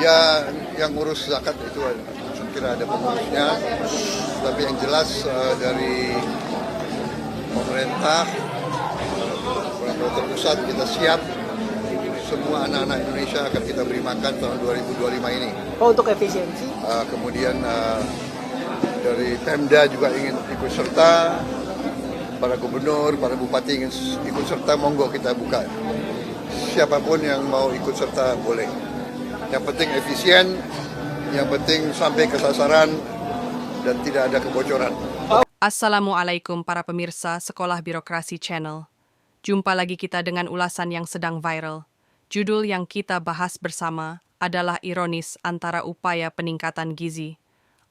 Ya, yang ngurus zakat itu saya kira ada pengurusnya, tapi yang jelas dari pemerintah, pemerintah pusat kita siap semua anak-anak Indonesia akan kita beri makan tahun 2025 ini. Oh, untuk efisiensi? Kemudian dari Pemda juga ingin ikut serta, para gubernur, para bupati ingin ikut serta, monggo kita buka. Siapapun yang mau ikut serta boleh. Yang penting efisien, yang penting sampai ke sasaran dan tidak ada kebocoran. Assalamualaikum para pemirsa Sekolah Birokrasi Channel. Jumpa lagi kita dengan ulasan yang sedang viral. Judul yang kita bahas bersama adalah ironis antara upaya peningkatan gizi.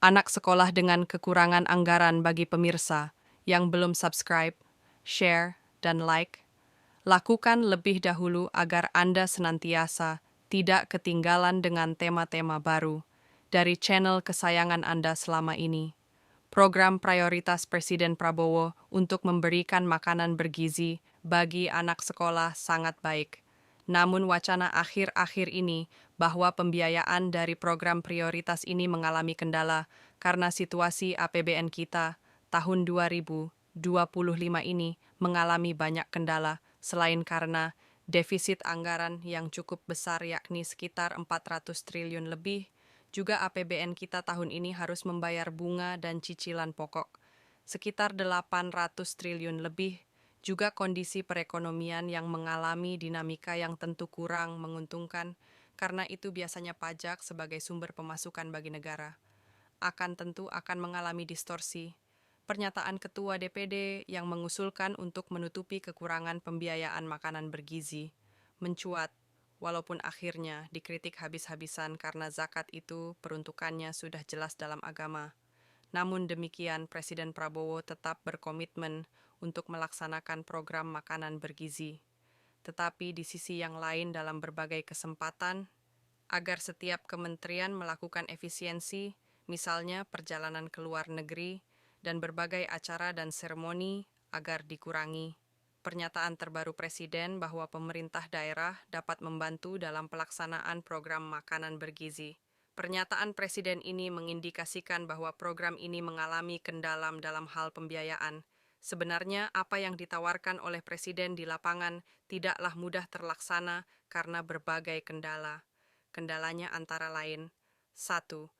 Anak sekolah dengan kekurangan anggaran bagi pemirsa yang belum subscribe, share, dan like. Lakukan lebih dahulu agar Anda senantiasa tidak ketinggalan dengan tema-tema baru dari channel kesayangan Anda selama ini. Program prioritas Presiden Prabowo untuk memberikan makanan bergizi bagi anak sekolah sangat baik. Namun wacana akhir-akhir ini bahwa pembiayaan dari program prioritas ini mengalami kendala karena situasi APBN kita tahun 2025 ini mengalami banyak kendala selain karena defisit anggaran yang cukup besar yakni sekitar 400 triliun lebih. Juga APBN kita tahun ini harus membayar bunga dan cicilan pokok, sekitar 800 triliun lebih, juga kondisi perekonomian yang mengalami dinamika yang tentu kurang menguntungkan, karena itu biasanya pajak sebagai sumber pemasukan bagi negara. Tentu akan mengalami distorsi. Pernyataan Ketua DPD yang mengusulkan untuk menutupi kekurangan pembiayaan makanan bergizi mencuat. Walaupun akhirnya dikritik habis-habisan karena zakat itu peruntukannya sudah jelas dalam agama. Namun demikian, Presiden Prabowo tetap berkomitmen untuk melaksanakan program makanan bergizi. Tetapi di sisi yang lain dalam berbagai kesempatan, agar setiap kementerian melakukan efisiensi, misalnya perjalanan ke luar negeri, dan berbagai acara dan seremoni agar dikurangi. Pernyataan terbaru Presiden bahwa pemerintah daerah dapat membantu dalam pelaksanaan program makanan bergizi. Pernyataan Presiden ini mengindikasikan bahwa program ini mengalami kendala dalam hal pembiayaan. Sebenarnya apa yang ditawarkan oleh Presiden di lapangan tidaklah mudah terlaksana karena berbagai kendala. Kendalanya antara lain: 1.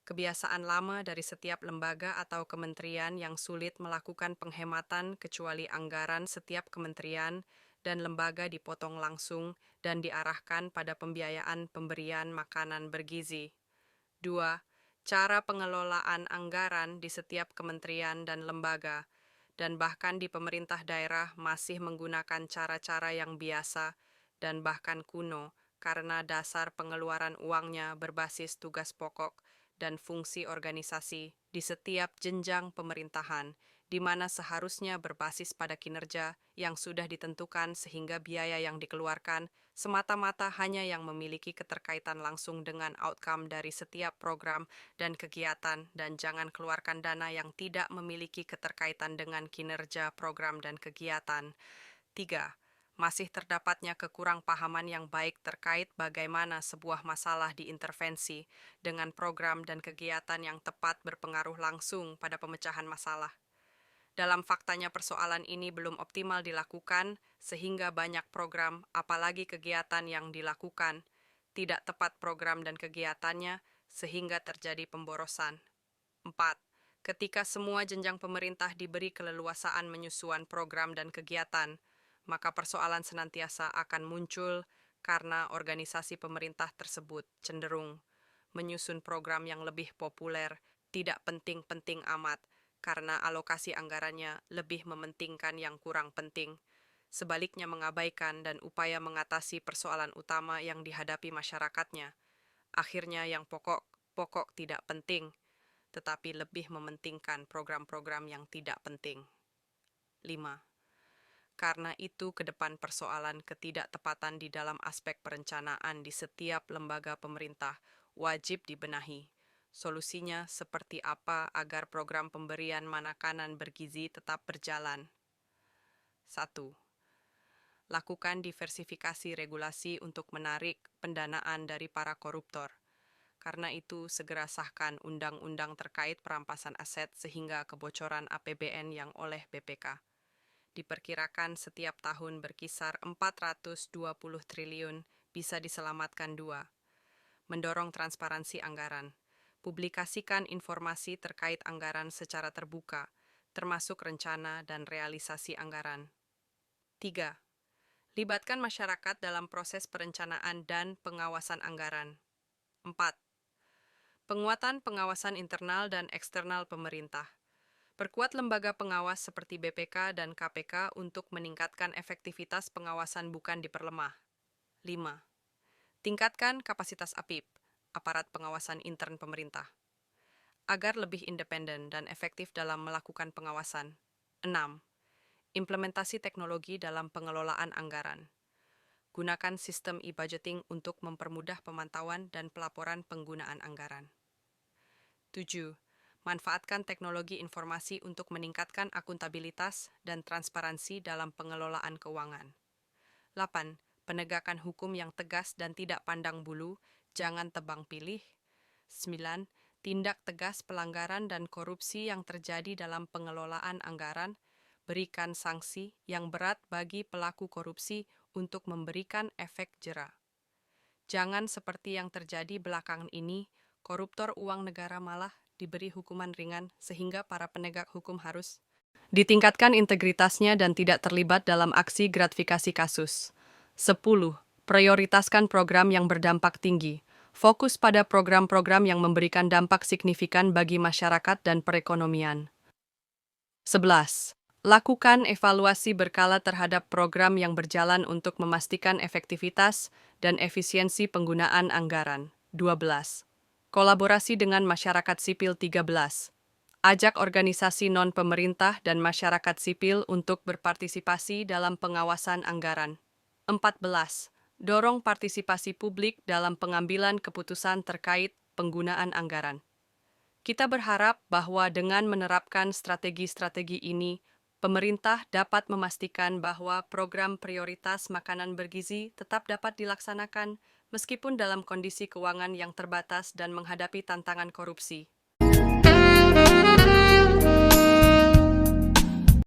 Kebiasaan lama dari setiap lembaga atau kementerian yang sulit melakukan penghematan kecuali anggaran setiap kementerian dan lembaga dipotong langsung dan diarahkan pada pembiayaan pemberian makanan bergizi. 2. Cara pengelolaan anggaran di setiap kementerian dan lembaga, dan bahkan di pemerintah daerah masih menggunakan cara-cara yang biasa dan bahkan kuno karena dasar pengeluaran uangnya berbasis tugas pokok dan fungsi organisasi di setiap jenjang pemerintahan, di mana seharusnya berbasis pada kinerja yang sudah ditentukan sehingga biaya yang dikeluarkan semata-mata hanya yang memiliki keterkaitan langsung dengan outcome dari setiap program dan kegiatan, dan jangan keluarkan dana yang tidak memiliki keterkaitan dengan kinerja program dan kegiatan. 3. Masih terdapatnya kekurangpahaman yang baik terkait bagaimana sebuah masalah diintervensi dengan program dan kegiatan yang tepat berpengaruh langsung pada pemecahan masalah. Dalam faktanya persoalan ini belum optimal dilakukan, sehingga banyak program, apalagi kegiatan yang dilakukan, tidak tepat program dan kegiatannya, sehingga terjadi pemborosan. 4. Ketika semua jenjang pemerintah diberi keleluasaan menyusun program dan kegiatan, maka persoalan senantiasa akan muncul karena organisasi pemerintah tersebut cenderung menyusun program yang lebih populer, tidak penting-penting amat, karena alokasi anggarannya lebih mementingkan yang kurang penting. Sebaliknya mengabaikan dan upaya mengatasi persoalan utama yang dihadapi masyarakatnya. Akhirnya yang pokok tidak penting, tetapi lebih mementingkan program-program yang tidak penting. 5. Karena itu ke depan persoalan ketidaktepatan di dalam aspek perencanaan di setiap lembaga pemerintah wajib dibenahi. Solusinya seperti apa agar program pemberian makanan bergizi tetap berjalan? 1. Lakukan diversifikasi regulasi untuk menarik pendanaan dari para koruptor. Karena itu, segera sahkan undang-undang terkait perampasan aset sehingga kebocoran APBN yang oleh BPK diperkirakan setiap tahun berkisar 420 triliun bisa diselamatkan. 2. Mendorong transparansi anggaran. Publikasikan informasi terkait anggaran secara terbuka, termasuk rencana dan realisasi anggaran. 3. Libatkan masyarakat dalam proses perencanaan dan pengawasan anggaran. 4. Penguatan pengawasan internal dan eksternal pemerintah. Perkuat lembaga pengawas seperti BPK dan KPK untuk meningkatkan efektivitas pengawasan bukan diperlemah. 5. Tingkatkan kapasitas APIP, aparat pengawasan intern pemerintah, agar lebih independen dan efektif dalam melakukan pengawasan. 6. Implementasi teknologi dalam pengelolaan anggaran. Gunakan sistem e-budgeting untuk mempermudah pemantauan dan pelaporan penggunaan anggaran. 7. Manfaatkan teknologi informasi untuk meningkatkan akuntabilitas dan transparansi dalam pengelolaan keuangan. 8. Penegakan hukum yang tegas dan tidak pandang bulu, jangan tebang pilih. 9. Tindak tegas pelanggaran dan korupsi yang terjadi dalam pengelolaan anggaran, berikan sanksi yang berat bagi pelaku korupsi untuk memberikan efek jera. Jangan seperti yang terjadi belakangan ini, koruptor uang negara malah diberi hukuman ringan sehingga para penegak hukum harus ditingkatkan integritasnya dan tidak terlibat dalam aksi gratifikasi kasus. 10. Prioritaskan program yang berdampak tinggi. Fokus pada program-program yang memberikan dampak signifikan bagi masyarakat dan perekonomian. 11. Lakukan evaluasi berkala terhadap program yang berjalan untuk memastikan efektivitas dan efisiensi penggunaan anggaran. 12. Kolaborasi dengan masyarakat sipil. 13. Ajak organisasi non-pemerintah dan masyarakat sipil untuk berpartisipasi dalam pengawasan anggaran. 14. Dorong partisipasi publik dalam pengambilan keputusan terkait penggunaan anggaran. Kita berharap bahwa dengan menerapkan strategi-strategi ini, pemerintah dapat memastikan bahwa program prioritas makanan bergizi tetap dapat dilaksanakan meskipun dalam kondisi keuangan yang terbatas dan menghadapi tantangan korupsi.